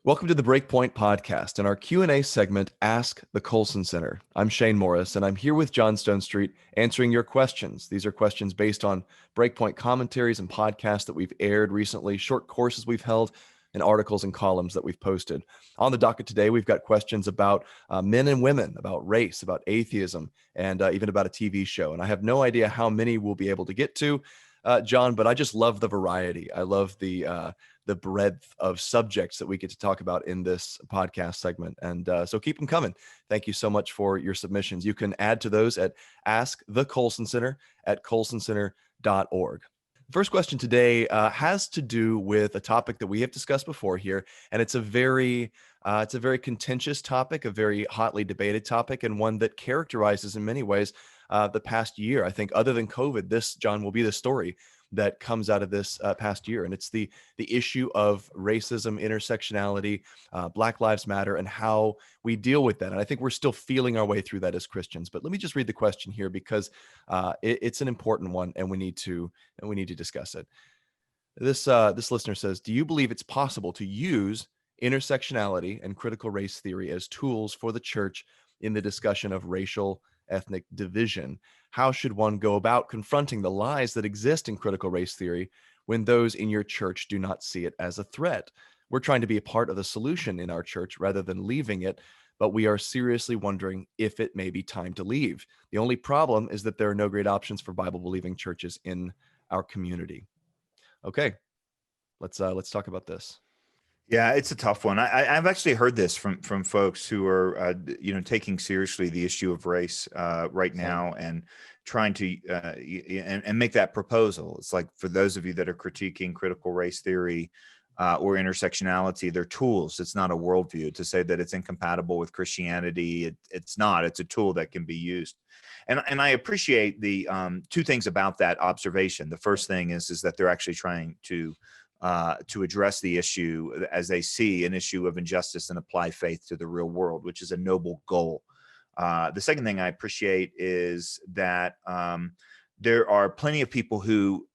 Welcome to the Breakpoint Podcast and our Q&A segment, Ask the Colson Center. I'm Shane Morris, and I'm here with John Stonestreet answering your questions. These are questions based on Breakpoint commentaries and podcasts that we've aired recently, short courses we've held, and articles and columns that we've posted. On the docket today, we've got questions about men and women, about race, about atheism, and even about a TV show. And I have no idea how many we'll be able to get to, John, but I just love the variety. I love the breadth of subjects that we get to talk about in this podcast segment. And so keep them coming. Thank you so much for your submissions. You can add to those at Ask the Colson Center at colsoncenter.org. First question today has to do with a topic that we have discussed before here, and it's a very contentious topic, a very hotly debated topic, and one that characterizes in many ways the past year. I think other than COVID, this, John, will be the story that comes out of this past year. And it's the issue of racism, intersectionality, Black Lives Matter, and how we deal with that. And I think we're still feeling our way through that as Christians. But let me just read the question here because it's an important one, and we need to discuss it. This listener says, do you believe it's possible to use intersectionality and critical race theory as tools for the church in the discussion of racial ethnic division? How should one go about confronting the lies that exist in critical race theory when those in your church do not see it as a threat? We're trying to be a part of the solution in our church rather than leaving it, but we are seriously wondering if it may be time to leave. The only problem is that there are no great options for Bible-believing churches in our community. Okay, let's talk about this. Yeah, it's a tough one. I've actually heard this from folks who are taking seriously the issue of race right now and trying to and make that proposal. It's like, for those of you that are critiquing critical race theory or intersectionality, they're tools. It's not a worldview. To say that it's incompatible with Christianity, it's not. It's a tool that can be used. And I appreciate the two things about that observation. The first thing is that they're actually trying to address the issue as they see an issue of injustice and apply faith to the real world, which is a noble goal. The second thing I appreciate is that there are plenty of people who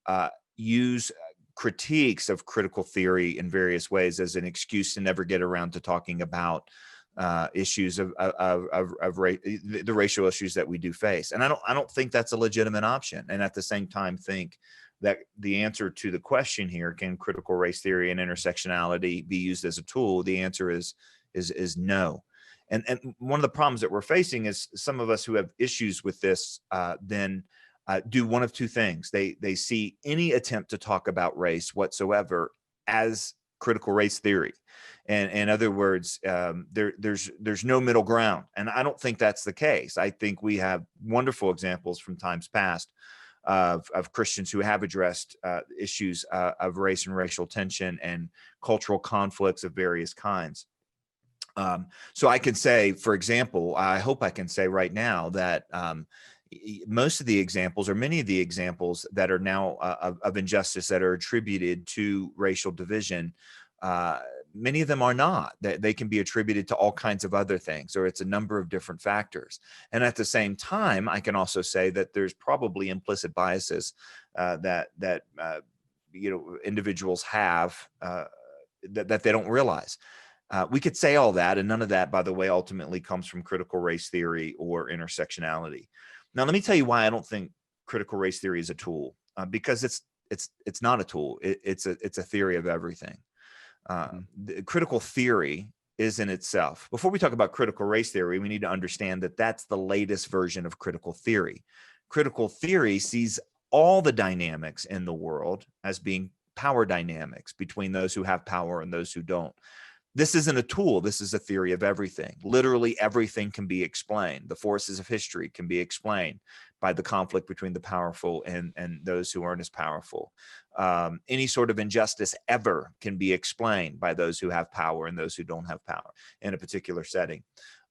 use critiques of critical theory in various ways as an excuse to never get around to talking about issues of the racial issues that we do face. And I don't think that's a legitimate option. And at the same time, think that the answer to the question here, can critical race theory and intersectionality be used as a tool? The answer is no. And one of the problems that we're facing is some of us who have issues with this then do one of two things. They see any attempt to talk about race whatsoever as critical race theory. And in other words, there's no middle ground. And I don't think that's the case. I think we have wonderful examples from times past of Christians who have addressed issues of race and racial tension and cultural conflicts of various kinds. So I can say, for example, I hope I can say right now that most of the examples, or many of the examples that are now of injustice that are attributed to racial division, many of them are not. They can be attributed to all kinds of other things, or it's a number of different factors. And at the same time, I can also say that there's probably implicit biases that individuals have that they don't realize. We could say all that, and none of that, by the way, ultimately comes from critical race theory or intersectionality. Now, let me tell you why I don't think critical race theory is a tool, because it's not a tool. It's a theory of everything. The critical theory is in itself. Before we talk about critical race theory, we need to understand that that's the latest version of critical theory. Critical theory sees all the dynamics in the world as being power dynamics between those who have power and those who don't. This isn't a tool. This is a theory of everything. Literally everything can be explained. The forces of history can be explained by the conflict between the powerful and those who aren't as powerful. Any sort of injustice ever can be explained by those who have power and those who don't have power in a particular setting.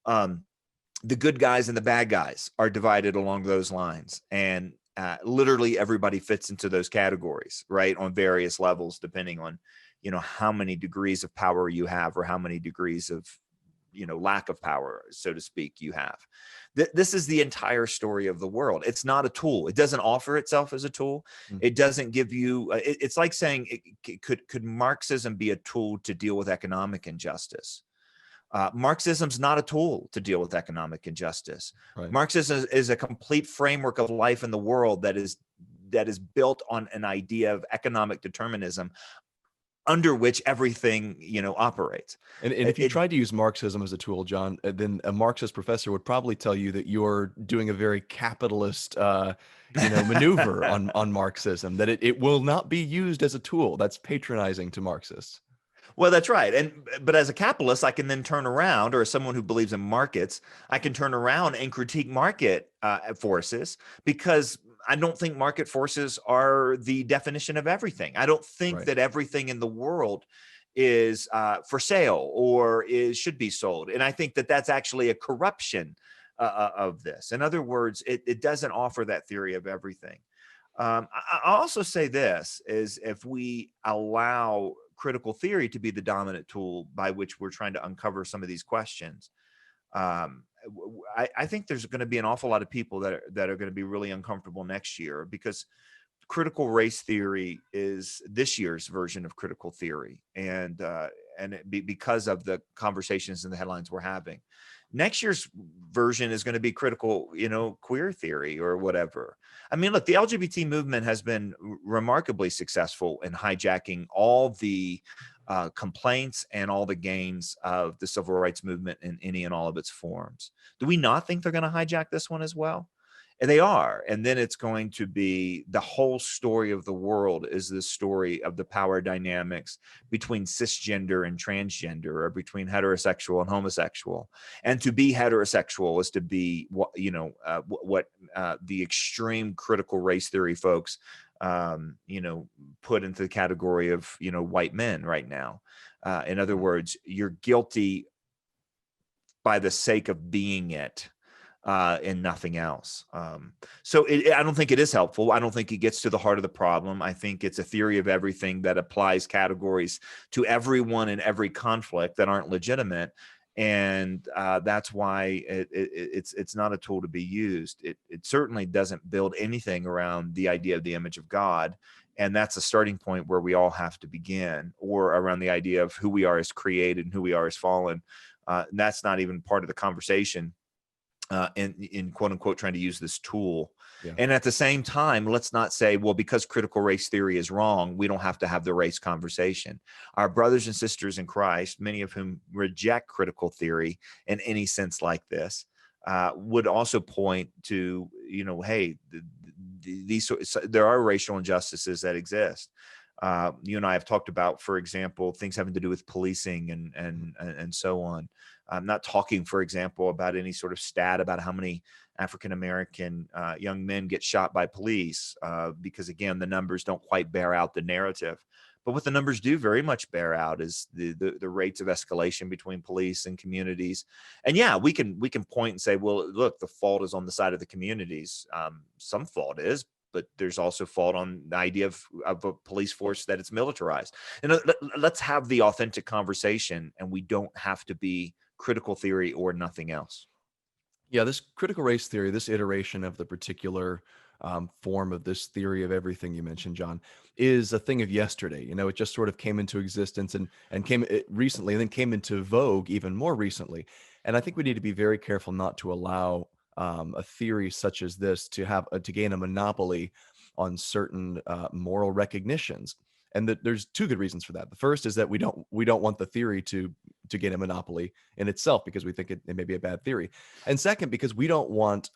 The good guys and the bad guys are divided along those lines. And literally everybody fits into those categories, right? On various levels, depending on how many degrees of power you have, or how many degrees of lack of power, so to speak, you have. This is the entire story of the world. It's not a tool. It doesn't offer itself as a tool. It doesn't give you, it's like saying, could Marxism be a tool to deal with economic injustice? Marxism's not a tool to deal with economic injustice. Right. Marxism is a complete framework of life in the world that is built on an idea of economic determinism under which everything, operates. And if you tried to use Marxism as a tool, John, then a Marxist professor would probably tell you that you're doing a very capitalist, maneuver on Marxism, that it will not be used as a tool. That's patronizing to Marxists. Well, that's right. But as a capitalist, I can then turn around, or as someone who believes in markets, I can turn around and critique market forces, because I don't think market forces are the definition of everything. I don't think that everything in the world is for sale or should be sold. And I think that that's actually a corruption of this. In other words, it doesn't offer that theory of everything. I also say this is, if we allow critical theory to be the dominant tool by which we're trying to uncover some of these questions, I think there's going to be an awful lot of people that are going to be really uncomfortable next year, because critical race theory is this year's version of critical theory, and because of the conversations and the headlines we're having. Next year's version is going to be critical, queer theory or whatever. I mean, look, the LGBT movement has been remarkably successful in hijacking all the complaints and all the gains of the civil rights movement in any and all of its forms. Do we not think they're going to hijack this one as well? And they are. And then it's going to be the whole story of the world is the story of the power dynamics between cisgender and transgender, or between heterosexual and homosexual. And to be heterosexual is to be what the extreme critical race theory folks put into the category of white men right now. In other words, you're guilty by the sake of being it, and nothing else. So I don't think it is helpful. I don't think it gets to the heart of the problem. I think it's a theory of everything that applies categories to everyone in every conflict that aren't legitimate. And that's why it's not a tool to be used. It certainly doesn't build anything around the idea of the image of God. And that's a starting point where we all have to begin, or around the idea of who we are as created and who we are as fallen. And that's not even part of the conversation. In quote unquote trying to use this tool. Yeah. And at the same time, let's not say, well, because critical race theory is wrong, we don't have to have the race conversation. Our brothers and sisters in Christ, many of whom reject critical theory in any sense like this, would also point to, hey, there are racial injustices that exist. You and I have talked about, for example, things having to do with policing and so on. I'm not talking, for example, about any sort of stat about how many African-American young men get shot by police, because, again, the numbers don't quite bear out the narrative. But what the numbers do very much bear out is the rates of escalation between police and communities. And yeah, we can point and say, well, look, the fault is on the side of the communities. Some fault is, but there's also fault on the idea of a police force that it's militarized. And let's have the authentic conversation, and we don't have to be critical theory or nothing else. Yeah, this critical race theory, this iteration of the particular form of this theory of everything you mentioned, John, is a thing of yesterday. It just sort of came into existence and came recently, and then came into vogue even more recently. And I think we need to be very careful not to allow a theory such as this to gain a monopoly on certain moral recognitions. And there's two good reasons for that. The first is that we don't want the theory to gain a monopoly in itself, because we think it may be a bad theory. And second, because we don't want,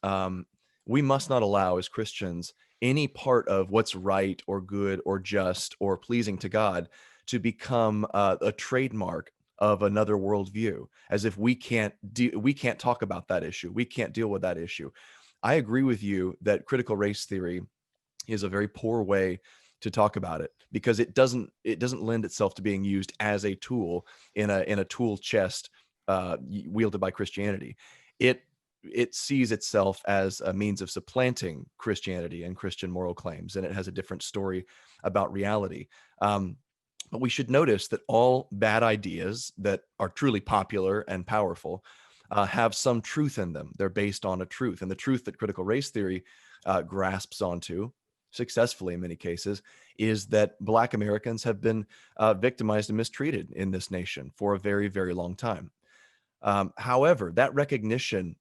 we must not allow as Christians any part of what's right or good or just or pleasing to God to become a trademark of another worldview, as if we can't talk about that issue. We can't deal with that issue. I agree with you that critical race theory is a very poor way to talk about it, because it doesn't lend itself to being used as a tool in a tool chest wielded by Christianity. It sees itself as a means of supplanting Christianity and Christian moral claims, and it has a different story about reality. But we should notice that all bad ideas that are truly popular and powerful have some truth in them. They're based on a truth. And the truth that critical race theory grasps onto successfully in many cases is that Black Americans have been victimized and mistreated in this nation for a very, very long time. However, that recognition,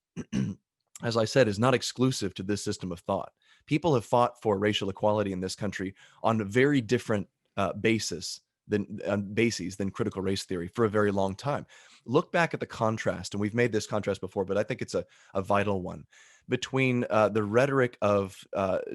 as I said, is not exclusive to this system of thought. People have fought for racial equality in this country on a very different basis bases than critical race theory for a very long time. Look back at the contrast, and we've made this contrast before, but I think it's a vital one between the rhetoric of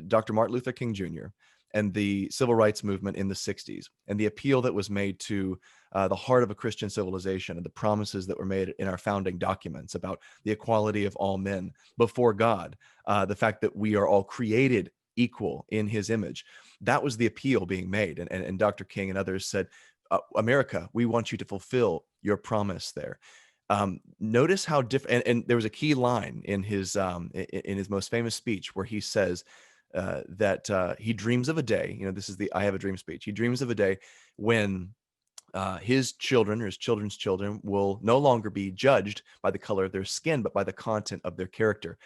Dr. Martin Luther King Jr. and the civil rights movement in the 60s, and the appeal that was made to the heart of a Christian civilization and the promises that were made in our founding documents about the equality of all men before God, the fact that we are all created equal in his image. That was the appeal being made. And Dr. King and others said, America, we want you to fulfill your promise there. Notice how different, and there was a key line in his most famous speech where he says that he dreams of a day, this is the I Have a Dream speech. He dreams of a day when his children or his children's children will no longer be judged by the color of their skin, but by the content of their character.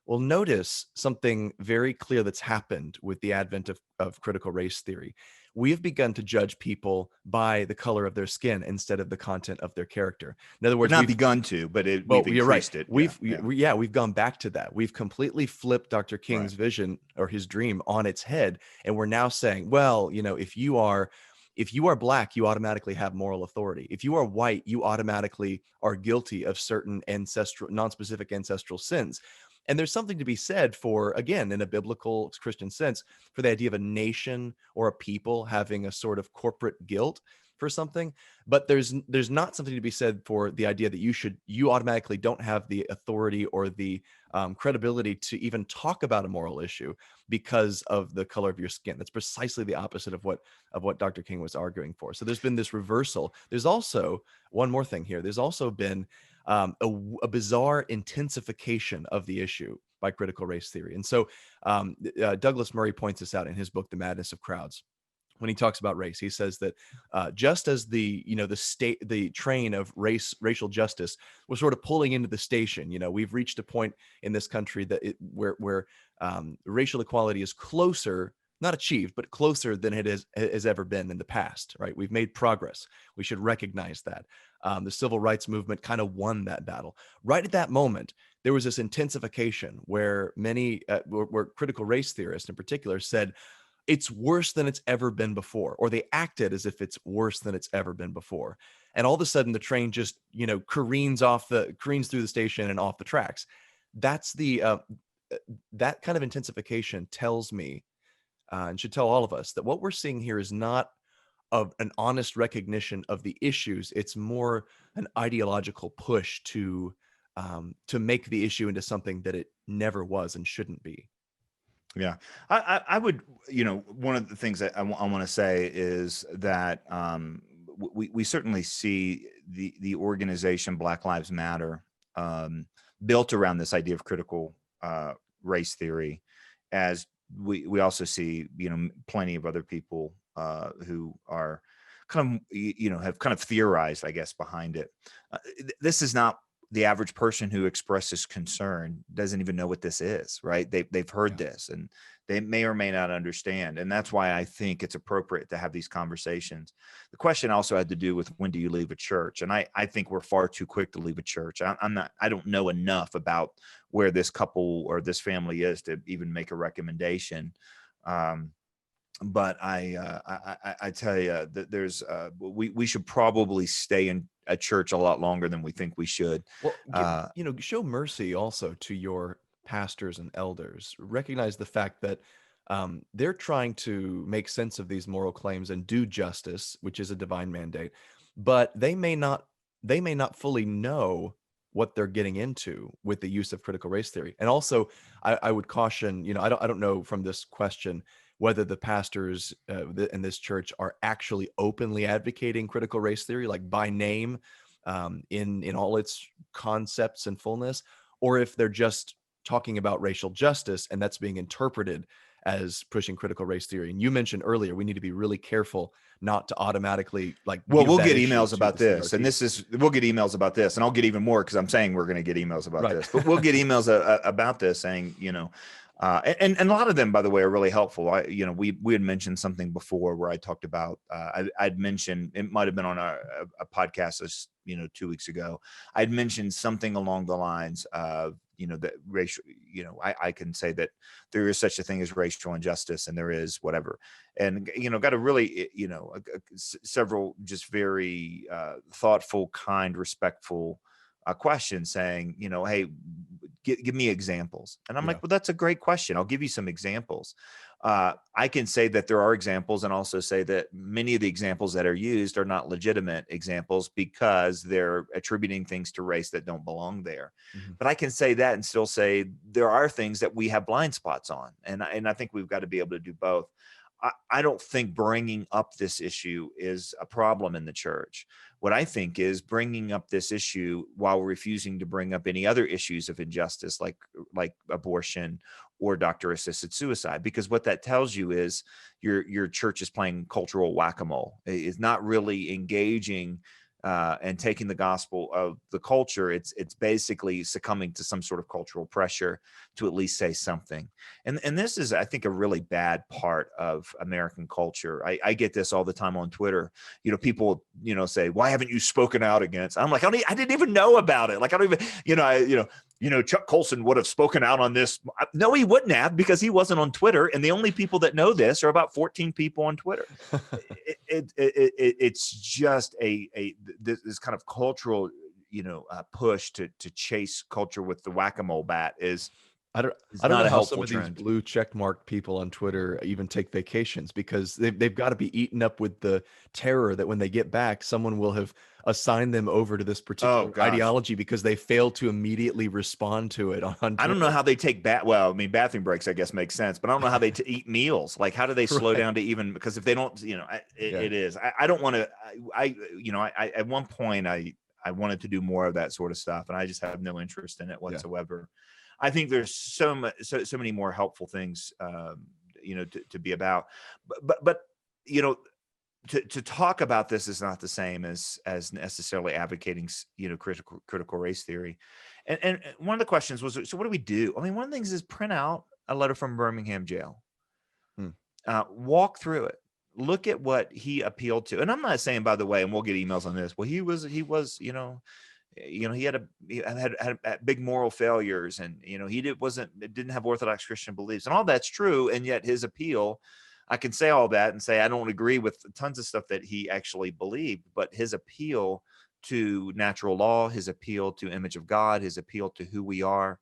Well, notice something very clear that's happened with the advent of critical race theory. We have begun to judge people by the color of their skin instead of the content of their character. In other We've words, not begun to, but we've you're right. increased it. We've gone back to that. We've completely flipped Dr. King's Right. vision or his dream on its head, and we're now saying, well, if you are Black, you automatically have moral authority. If you are white, you automatically are guilty of certain non-specific ancestral sins. And there's something to be said for, again, in a biblical Christian sense, for the idea of a nation or a people having a sort of corporate guilt for something. But there's not something to be said for the idea that you automatically don't have the authority or the credibility to even talk about a moral issue because of the color of your skin. That's precisely the opposite of what Dr. King was arguing for. So there's been this reversal. There's also one more thing here. There's also been a bizarre intensification of the issue by critical race theory. And so Douglas Murray points this out in his book, The Madness of Crowds. When he talks about race, he says that just as the train of racial justice was sort of pulling into the station, we've reached a point in this country that where racial equality is closer, not achieved, but closer than it has ever been in the past. Right? We've made progress. We should recognize that. The civil rights movement kind of won that battle. Right at that moment, there was this intensification where where critical race theorists in particular said, it's worse than it's ever been before, or they acted as if it's worse than it's ever been before. And all of a sudden the train just, careens through the station and off the tracks. That's that kind of intensification tells me, and should tell all of us, that what we're seeing here is not of an honest recognition of the issues. It's more an ideological push to make the issue into something that it never was and shouldn't be. Yeah, I would, one of the things that I want to say is that we certainly see the organization Black Lives Matter built around this idea of critical race theory, as we also see, plenty of other people who are kind of, have kind of theorized, I guess, behind it. This is not the average person who expresses concern doesn't even know what this is, right? They've heard this and they may or may not understand. And that's why I think it's appropriate to have these conversations. The question also had to do with, when do you leave a church? And I think we're far too quick to leave a church. I don't know enough about where this couple or this family is to even make a recommendation. But I tell you that there's we should probably stay in a church a lot longer than we think we should. Well, show mercy also to your pastors and elders. Recognize the fact that they're trying to make sense of these moral claims and do justice, which is a divine mandate, but they may not fully know what they're getting into with the use of critical race theory. And also, I would caution, I don't know from this question whether the pastors in this church are actually openly advocating critical race theory, like by name, in all its concepts and fullness, or if they're just talking about racial justice and that's being interpreted as pushing critical race theory. And you mentioned earlier, we need to be really careful not to automatically Well, give we'll that get issue emails to about the this, and CRT. we'll get emails about this, and I'll get even more because I'm saying we're going to get emails about Right. this, but we'll get emails about this saying, and a lot of them, by the way, are really helpful. We had mentioned something before where I talked about, I'd mentioned, it might've been on a podcast, 2 weeks ago. I'd mentioned something along the lines of, that racial, I can say that there is such a thing as racial injustice, and there is whatever. And, got a really, several just very thoughtful, kind, respectful questions saying, hey, give me examples. And I'm Yeah. like, well, that's a great question. I'll give you some examples. I can say that there are examples, and also say that many of the examples that are used are not legitimate examples because they're attributing things to race that don't belong there. Mhm. But I can say that and still say there are things that we have blind spots on. And I think we've got to be able to do both. I don't think bringing up this issue is a problem in the church. What I think is bringing up this issue while refusing to bring up any other issues of injustice, like abortion or doctor-assisted suicide, because what that tells you is your church is playing cultural whack-a-mole. It's not really engaging and taking the gospel of the culture. It's basically succumbing to some sort of cultural pressure to at least say something. And this is, I think, a really bad part of American culture. I get this all the time on Twitter. People, say, why haven't you spoken out against? I'm like, I didn't even know about it. Like, I don't even, Chuck Colson would have spoken out on this. No, he wouldn't have, because he wasn't on Twitter. And the only people that know this are about 14 people on Twitter. It's just this kind of cultural, push to chase culture with the whack-a-mole bat is I don't not know a how some helpful of these trend. blue check mark people on Twitter even take vacations, because they've got to be eaten up with the terror that when they get back, someone will have assigned them over to this Oh particular gosh. ideology because they failed to immediately respond to it on I don't know Twitter. how they take well, I mean, bathroom breaks, I guess, makes sense, but I don't know how they eat meals. Like, how do they slow Right. down to even, because if they don't, Yeah. it is, I don't want to, at one point I wanted to do more of that sort of stuff, and I just have no interest in it Yeah. whatsoever. I think there's so many more helpful things, to be about, but to talk about this is not the same as necessarily advocating, critical race theory. And one of the questions was, so what do we do? I mean, one of the things is print out a letter from Birmingham jail, Hmm. Walk through it, look at what he appealed to. And I'm not saying, by the way, and we'll get emails on this, well, he was, he had big moral failures, and he didn't have Orthodox Christian beliefs, and all that's true. And yet his appeal, I can say all that and say I don't agree with tons of stuff that he actually believed, but his appeal to natural law, his appeal to image of God, his appeal to who we are,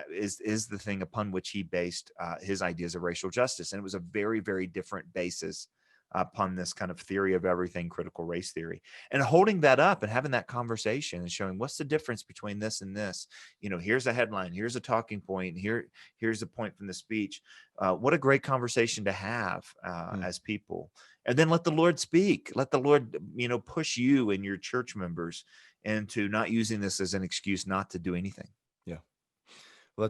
is the thing upon which he based his ideas of racial justice. And it was a very, very different basis upon this kind of theory of everything, critical race theory. And holding that up and having that conversation and showing what's the difference between this and this. Here's a headline, here's a talking point, here's a point from the speech. What a great conversation to have as people. And then let the Lord speak. Let the Lord, push you and your church members into not using this as an excuse not to do anything. Yeah. Well,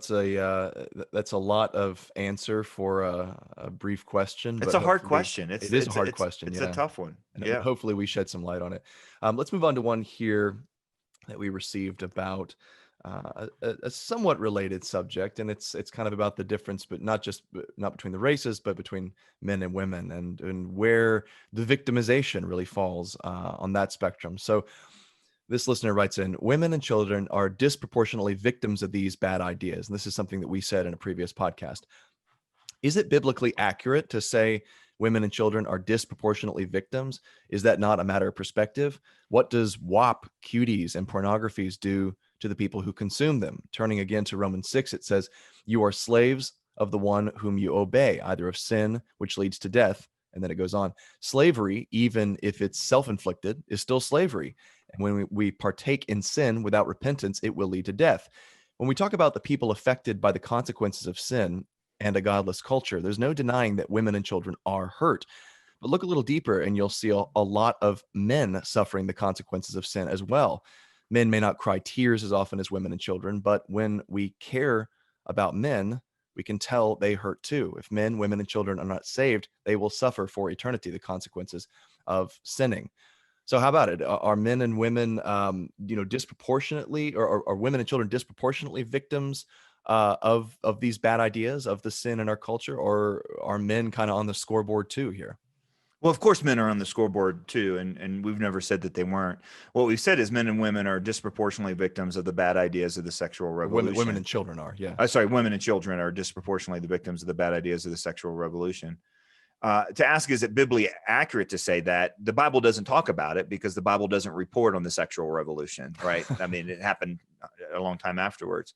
that's a lot of answer for a brief question, It's but a hard hopefully question. it is a hard question. It's a Yeah. tough one. And Yeah. hopefully we shed some light on it. Let's move on to one here that we received about a somewhat related subject, and it's kind of about the difference, but not between the races, but between men and women, and where the victimization really falls on that spectrum. So this listener writes in, women and children are disproportionately victims of these bad ideas. And this is something that we said in a previous podcast. Is it biblically accurate to say women and children are disproportionately victims? Is that not a matter of perspective? What does WAP, cuties, and pornographies do to the people who consume them? Turning again to Romans 6, it says, you are slaves of the one whom you obey, either of sin, which leads to death. And then it goes on. Slavery, even if it's self-inflicted, is still slavery. And when we partake in sin without repentance, it will lead to death. When we talk about the people affected by the consequences of sin and a godless culture, there's no denying that women and children are hurt. But look a little deeper and you'll see a lot of men suffering the consequences of sin as well. Men may not cry tears as often as women and children, but when we care about men, we can tell they hurt too. If men, women, and children are not saved, they will suffer for eternity the consequences of sinning. So how about it? Are men and women, disproportionately, or are women and children disproportionately victims of these bad ideas, of the sin in our culture, or are men kind of on the scoreboard too here? Well, of course, men are on the scoreboard too, and we've never said that they weren't. What we've said is men and women are disproportionately victims of the bad ideas of the sexual Women revolution. and children are, yeah. Sorry, women and children are disproportionately the victims of the bad ideas of the sexual revolution. To ask, is it biblically accurate to say that? The Bible doesn't talk about it because the Bible doesn't report on the sexual revolution, right? I mean, it happened a long time afterwards.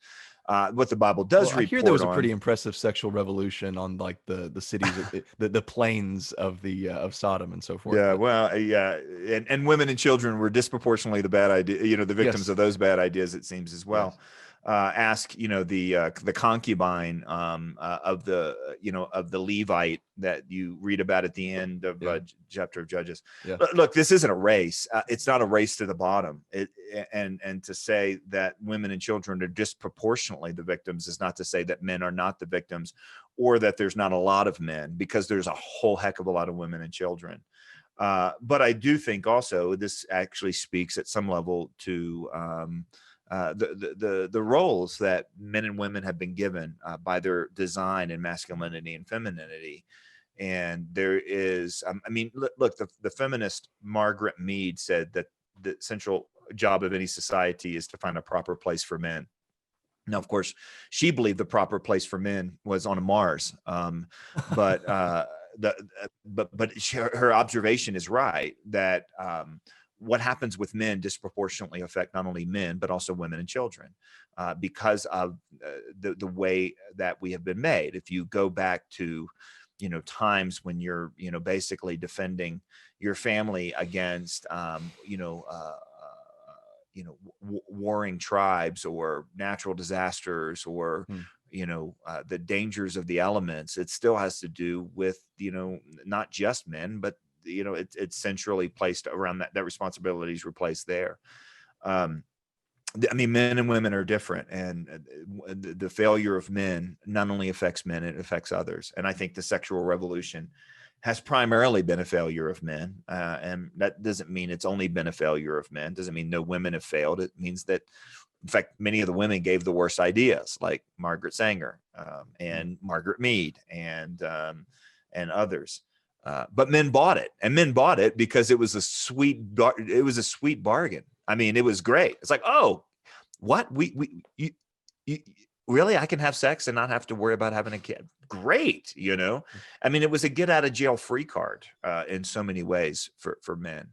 What the Bible does Well, I hear there was report a pretty on, impressive sexual revolution on like the cities, the plains of the of Sodom and so forth. yeah, But well, yeah, and women and children were disproportionately the bad idea, the victims yes, of those bad ideas, it seems, as yes, well. Ask, the concubine of the Levite that you read about at the end of yeah, chapter of Judges. yeah. Look, this isn't a race. It's not a race to the bottom. And to say that women and children are disproportionately the victims is not to say that men are not the victims, or that there's not a lot of men, because there's a whole heck of a lot of women and children. But I do think also this actually speaks at some level to the roles that men and women have been given by their design in masculinity and femininity. And there is, look, the feminist Margaret Meade said that the central job of any society is to find a proper place for men. Now, of course, she believed the proper place for men was on Mars, but her observation is right that what happens with men disproportionately affect not only men but also women and children because of the way that we have been made. If you go back to times when you're basically defending your family against warring tribes or natural disasters or Hmm. the dangers of the elements, it still has to do with not just men, but it's centrally placed around that responsibilities were placed there. Men and women are different, and the failure of men not only affects men, it affects others. And I think the sexual revolution has primarily been a failure of men. And that doesn't mean it's only been a failure of men. Doesn't mean no women have failed. It means that, in fact, many of the women gave the worst ideas, like Margaret Sanger and Margaret Meade and others. But men bought it, and men bought it because it was a sweet bargain. I mean, it was great. It's like, oh, what you really, I can have sex and not have to worry about having a kid. Great. I mean, it was a get out of jail free card in so many ways for men.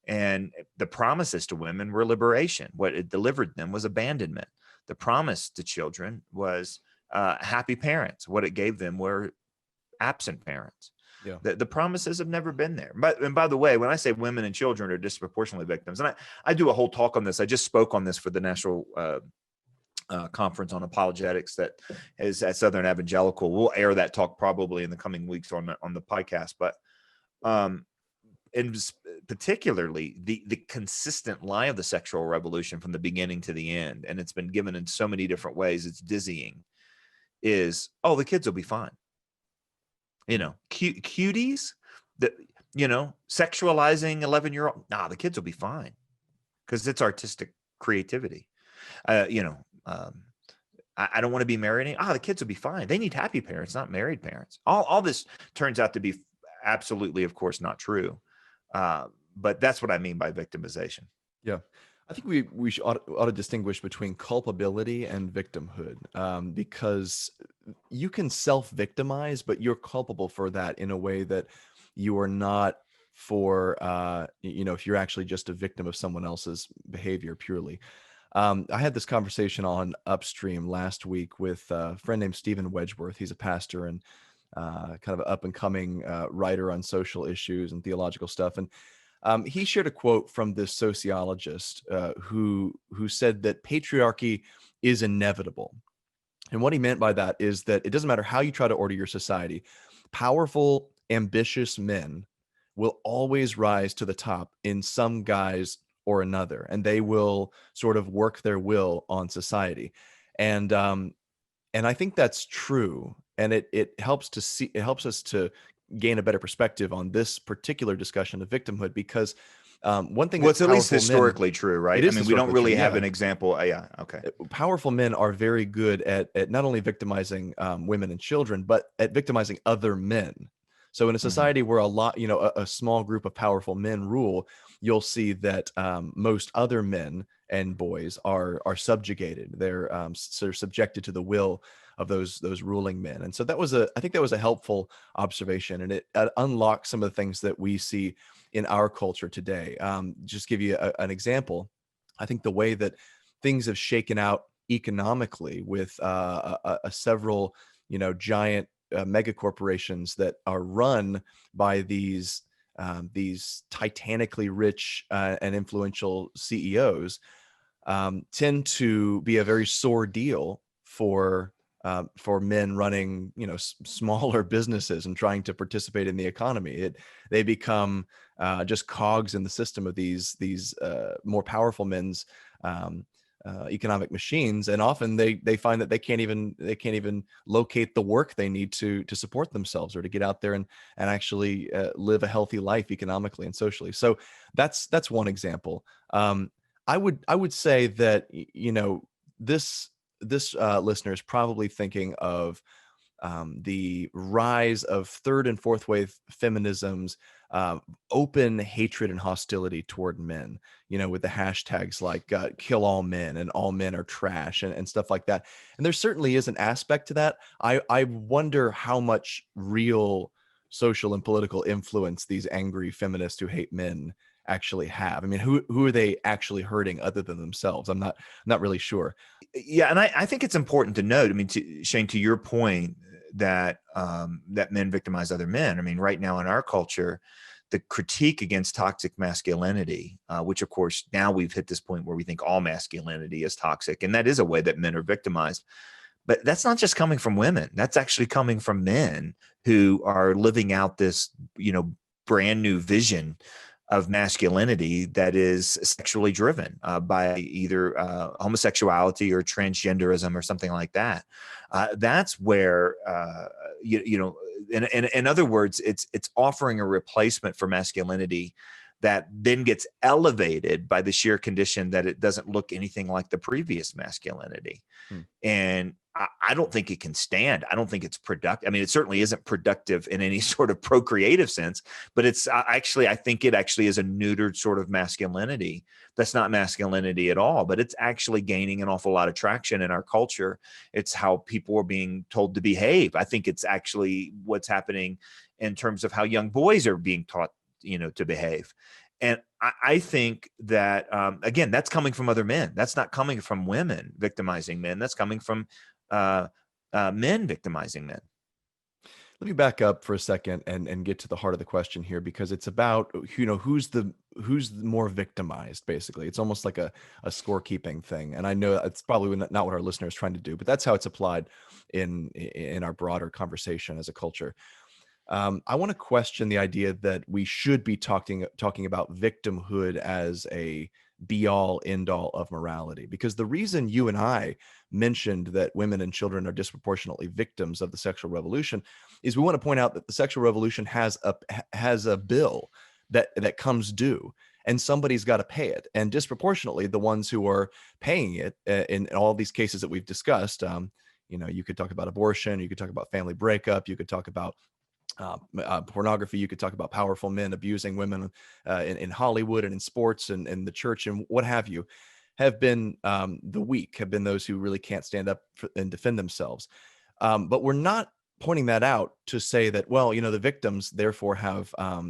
And the promises to women were liberation. What it delivered them was abandonment. The promise to children was happy parents. What it gave them were absent parents. Yeah. The promises have never been there. And by the way, when I say women and children are disproportionately victims, and I do a whole talk on this. I just spoke on this for the National Conference on Apologetics that is at Southern Evangelical. We'll air that talk probably in the coming weeks on the podcast. But and particularly the consistent lie of the sexual revolution from the beginning to the end, and it's been given in so many different ways, it's dizzying, is, oh, the kids will be fine. Cuties that, sexualizing 11-year-old. Nah, the kids will be fine because it's artistic creativity. I don't want to be married. The kids will be fine. They need happy parents, not married parents. All this turns out to be absolutely, of course, not true. But that's what I mean by victimization. Yeah. I think we ought to distinguish between culpability and victimhood, because you can self-victimize, but you're culpable for that in a way that you are not for, if you're actually just a victim of someone else's behavior purely. I had this conversation on Upstream last week with a friend named Stephen Wedgeworth. He's a pastor and kind of an up-and-coming writer on social issues and theological stuff. And he shared a quote from this sociologist who said that patriarchy is inevitable. And what he meant by that is that it doesn't matter how you try to order your society, powerful, ambitious men will always rise to the top in some guise or another, and they will sort of work their will on society. And And I think that's true. And it helps to see, it helps us to gain a better perspective on this particular discussion of victimhood, because one thing Well, that it's at least powerful men, historically true, it right? I is mean, we don't historically true. really have Yeah. an example. Yeah. Okay. Powerful men are very good at not only victimizing women and children, but at victimizing other men. So in a Hmm. society where a lot, a small group of powerful men rule, you'll see that most other men and boys are subjugated. They're subjected to the will of those ruling men. And so I think that was a helpful observation, and it unlocks some of the things that we see in our culture today. Just give you an example. I think the way that things have shaken out economically with several, giant mega corporations that are run by these titanically rich and influential CEOs, tend to be a very sore deal for men running, smaller businesses and trying to participate in the economy. They become just cogs in the system of these more powerful men's um, economic machines, and often they find that they can't even locate the work they need to support themselves, or to get out there and actually live a healthy life economically and socially. So that's one example. I would say that this listener is probably thinking of the rise of third and fourth wave feminism's open hatred and hostility toward men, with the hashtags like kill all men and all men are trash, and stuff like that. And there certainly is an aspect to that. I wonder how much real social and political influence these angry feminists who hate men actually have. I mean, who are they actually hurting other than themselves? I'm not really sure. Yeah, and I think it's important to note. I mean, Shane, to your point that that men victimize other men. I mean, right now in our culture, the critique against toxic masculinity, which of course now we've hit this point where we think all masculinity is toxic, and that is a way that men are victimized. But that's not just coming from women. That's actually coming from men who are living out this, brand new vision of masculinity that is sexually driven by either homosexuality or transgenderism or something like that. That's where, in other words, it's offering a replacement for masculinity that then gets elevated by the sheer condition that it doesn't look anything like the previous masculinity. Hmm. And I don't think it can stand. I don't think it's productive. I mean, it certainly isn't productive in any sort of procreative sense, but it's actually, I think it actually is a neutered sort of masculinity. That's not masculinity at all, but it's actually gaining an awful lot of traction in our culture. It's how people are being told to behave. I think it's actually what's happening in terms of how young boys are being taught, to behave. And I think that, again, that's coming from other men. That's not coming from women victimizing men. That's coming from uh, men victimizing men. Let me back up for a second and get to the heart of the question here, because it's about, who's more victimized. Basically, it's almost like a scorekeeping thing, and I know it's probably not what our listener is trying to do, but that's how it's applied in our broader conversation as a culture. I want to question the idea that we should be talking about victimhood as a be all end all of morality, because the reason you and I mentioned that women and children are disproportionately victims of the sexual revolution is we want to point out that the sexual revolution has a bill that comes due, and somebody's got to pay it, and disproportionately the ones who are paying it in all these cases that we've discussed. You could talk about abortion, you could talk about family breakup, you could talk about pornography, you could talk about powerful men abusing women in Hollywood and in sports and in the church and what have you, have been the weak, have been those who really can't stand up and defend themselves. But we're not pointing that out to say that, well, the victims therefore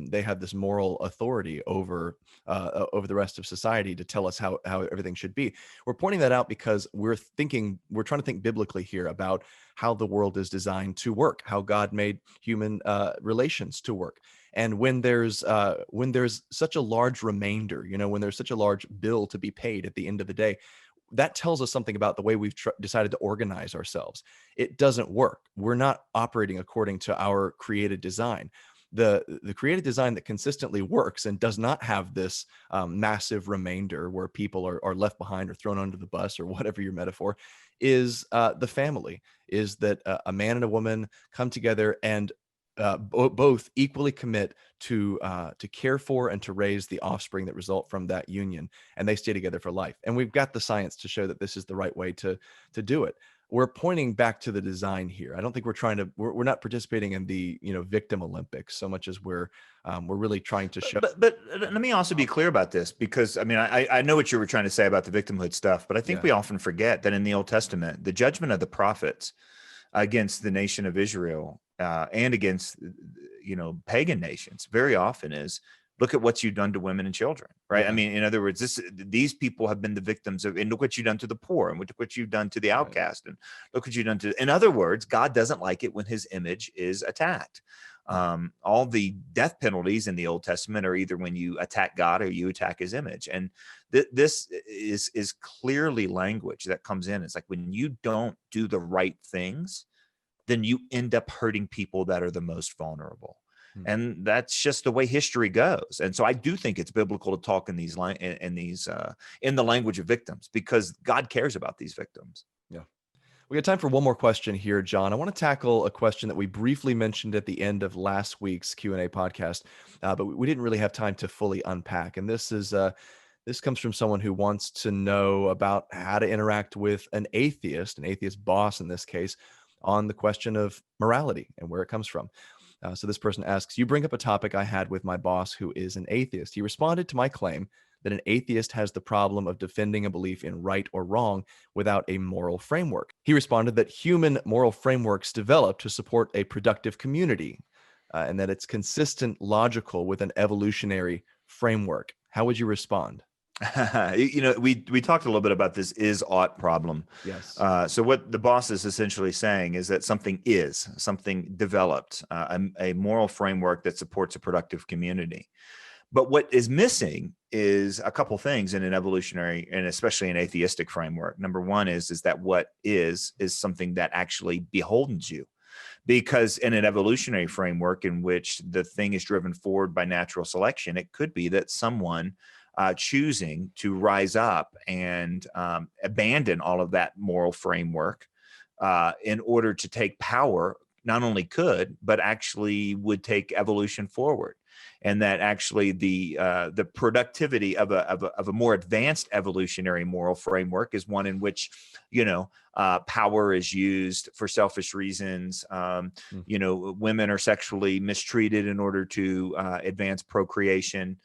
they have this moral authority over the rest of society to tell us how everything should be. We're pointing that out because we're trying to think biblically here about how the world is designed to work, how God made human relations to work. And when there's such a large remainder, when there's such a large bill to be paid at the end of the day, that tells us something about the way we've decided to organize ourselves. It doesn't work. We're not operating according to our created design. The created design that consistently works and does not have this massive remainder where people are left behind or thrown under the bus or whatever your metaphor, is the family, is that a man and a woman come together and both equally commit to care for and to raise the offspring that result from that union, and they stay together for life. And we've got the science to show that this is the right way to do it. We're pointing back to the design here. I don't think we're not participating in the victim Olympics so much as we're really trying to show. But let me also be clear about this, because I mean, I know what you were trying to say about the victimhood stuff, but I think we often forget that in the Old Testament, the judgment of the prophets against the nation of Israel and against pagan nations very often is, look at what you've done to women and children, right? Yeah. I mean, in other words, these people have been the victims of, and look what you've done to the poor, and look what you've done to the outcast, and look what you've done to. In other words, God doesn't like it when His image is attacked. All the death penalties in the Old Testament are either when you attack God or you attack His image, and this is clearly language that comes in. It's like, when you don't do the right things, then you end up hurting people that are the most vulnerable. And that's just the way history goes. And so I do think it's biblical to talk in in the language of victims, because God cares about these victims. Yeah. We got time for one more question here, John. I want to tackle a question that we briefly mentioned at the end of last week's Q&A podcast, but we didn't really have time to fully unpack. And this comes from someone who wants to know about how to interact with an atheist boss in this case, on the question of morality and where it comes from. So this person asks, you bring up a topic I had with my boss who is an atheist. He responded to my claim that an atheist has the problem of defending a belief in right or wrong without a moral framework. He responded that human moral frameworks develop to support a productive community, and that it's consistent, logical with an evolutionary framework. How would you respond? We talked a little bit about this is-ought problem. Yes. So what the boss is essentially saying is that something developed, a moral framework that supports a productive community. But what is missing is a couple things in an evolutionary and especially an atheistic framework. Number one is that what is something that actually beholdens you. Because in an evolutionary framework in which the thing is driven forward by natural selection, it could be that someone choosing to rise up and abandon all of that moral framework in order to take power, not only could, but actually would take evolution forward. And that actually the productivity of a more advanced evolutionary moral framework is one in which, power is used for selfish reasons. Women are sexually mistreated in order to advance procreation.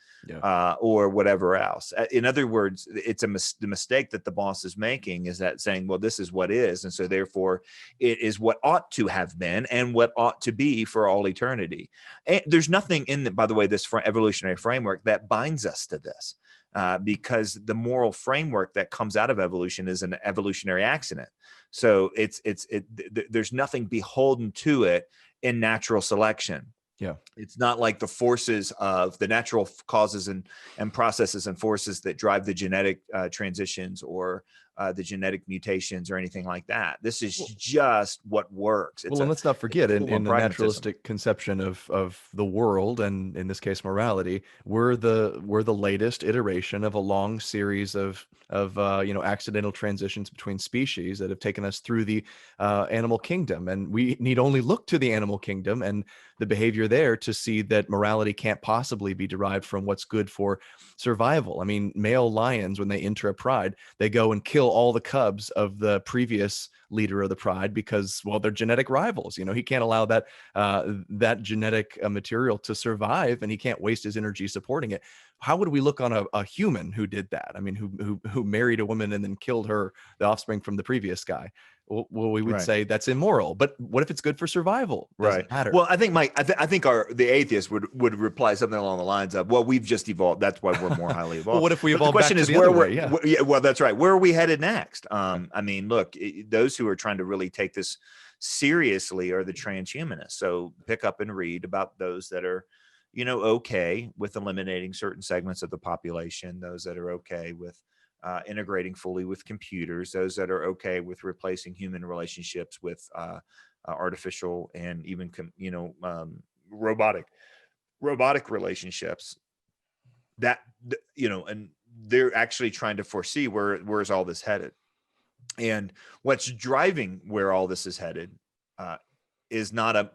Or whatever else. In other words, it's the mistake that the boss is making is that saying, well, this is what is. And so therefore it is what ought to have been and what ought to be for all eternity. And there's nothing in, by the way, this evolutionary framework that binds us to this. Because the moral framework that comes out of evolution is an evolutionary accident. So there's nothing beholden to it in natural selection. Yeah. It's not like the forces of the natural causes and processes and forces that drive the genetic transitions or the genetic mutations or anything like that. This is just what works. And let's not forget, in the naturalistic conception of the world, and in this case morality, we're the latest iteration of a long series of accidental transitions between species that have taken us through the animal kingdom, and we need only look to the animal kingdom and the behavior there to see that morality can't possibly be derived from what's good for survival. I mean, male lions, when they enter a pride, they go and kill all the cubs of the previous leader of the pride because, well, they're genetic rivals. He can't allow that genetic material to survive, and he can't waste his energy supporting it. How would we look on a human who did that? I mean, who married a woman and then killed the offspring from the previous guy? Well, we would say that's immoral. But what if it's good for survival? Doesn't matter. Well, I think the atheist would reply something along the lines of, "Well, we've just evolved. That's why we're more highly evolved." Well, what if we evolved? The question back is to the other way? Yeah. Well, that's right. Where are we headed next? I mean, look, those who are trying to really take this seriously are the transhumanists. So pick up and read about those that are, okay with eliminating certain segments of the population, those that are okay with integrating fully with computers, those that are okay with replacing human relationships with artificial and even robotic relationships. That and they're actually trying to foresee where's all this headed. And what's driving where all this is headed is not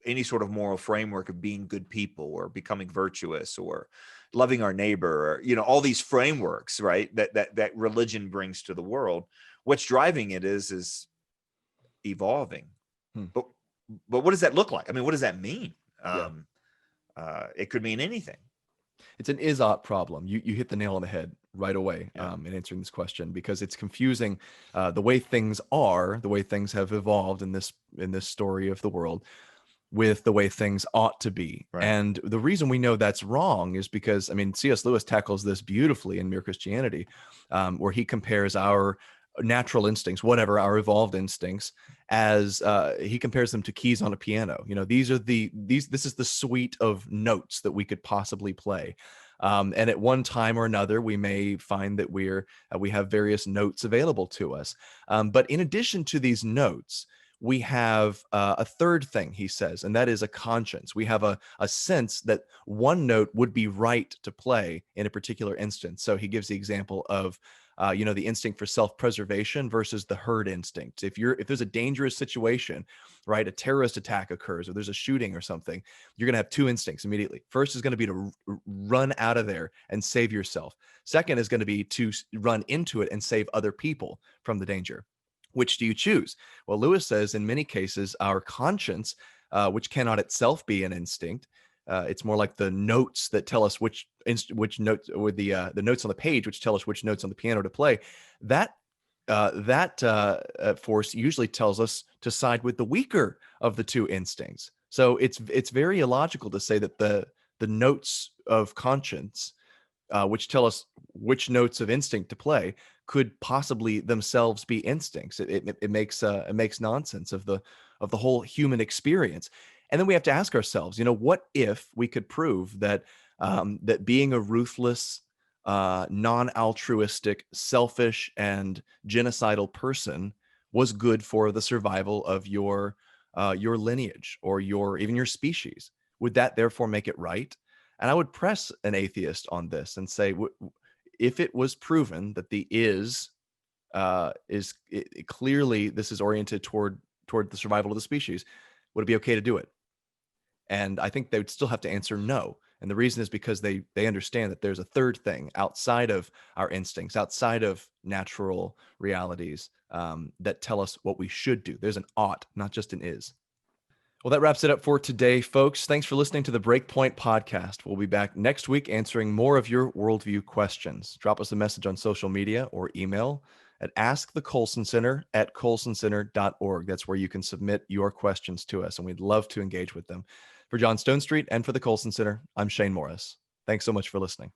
any sort of moral framework of being good people or becoming virtuous or loving our neighbor, or all these frameworks, right? That religion brings to the world. What's driving it is evolving. Hmm. But what does that look like? I mean, what does that mean? Yeah. It could mean anything. It's an is-ought problem. You hit the nail on the head right away Yeah. in answering this question, because it's confusing the way things are, the way things have evolved in this story of the world, with the way things ought to be. Right. And the reason we know that's wrong is because, I mean, C.S. Lewis tackles this beautifully in Mere Christianity, where he compares our natural instincts, whatever, our evolved instincts, as he compares them to keys on a piano. This is the suite of notes that we could possibly play. And at one time or another, we may find that we have various notes available to us. But in addition to these notes, we have a third thing, he says, and that is a conscience. We have a sense that one note would be right to play in a particular instance. So he gives the example of the instinct for self-preservation versus the herd instinct. If there's a dangerous situation, right, a terrorist attack occurs, or there's a shooting or something, you're going to have two instincts immediately. First is going to be to run out of there and save yourself. Second is going to be to run into it and save other people from the danger. Which do you choose? Well, Lewis says in many cases, our conscience, which cannot itself be an instinct, it's more like the notes that tell us which notes, or the notes on the page which tell us which notes on the piano to play. That force usually tells us to side with the weaker of the two instincts. So it's very illogical to say that the notes of conscience, which tell us which notes of instinct to play, could possibly themselves be instincts. It makes nonsense of the whole human experience. And then we have to ask ourselves, what if we could prove that that being a ruthless, non-altruistic, selfish, and genocidal person was good for the survival of your lineage, or even your species? Would that therefore make it right? And I would press an atheist on this and say, if it was proven that the clearly this is oriented toward the survival of the species, would it be okay to do it? And I think they would still have to answer no. And the reason is because they understand that there's a third thing outside of our instincts, outside of natural realities, that tell us what we should do. There's an ought, not just an is. Well, that wraps it up for today, folks. Thanks for listening to the Breakpoint podcast. We'll be back next week answering more of your worldview questions. Drop us a message on social media or email at askthecolsoncenter@colsoncenter.org. That's where you can submit your questions to us, and we'd love to engage with them. For John Stonestreet and for the Colson Center, I'm Shane Morris. Thanks so much for listening.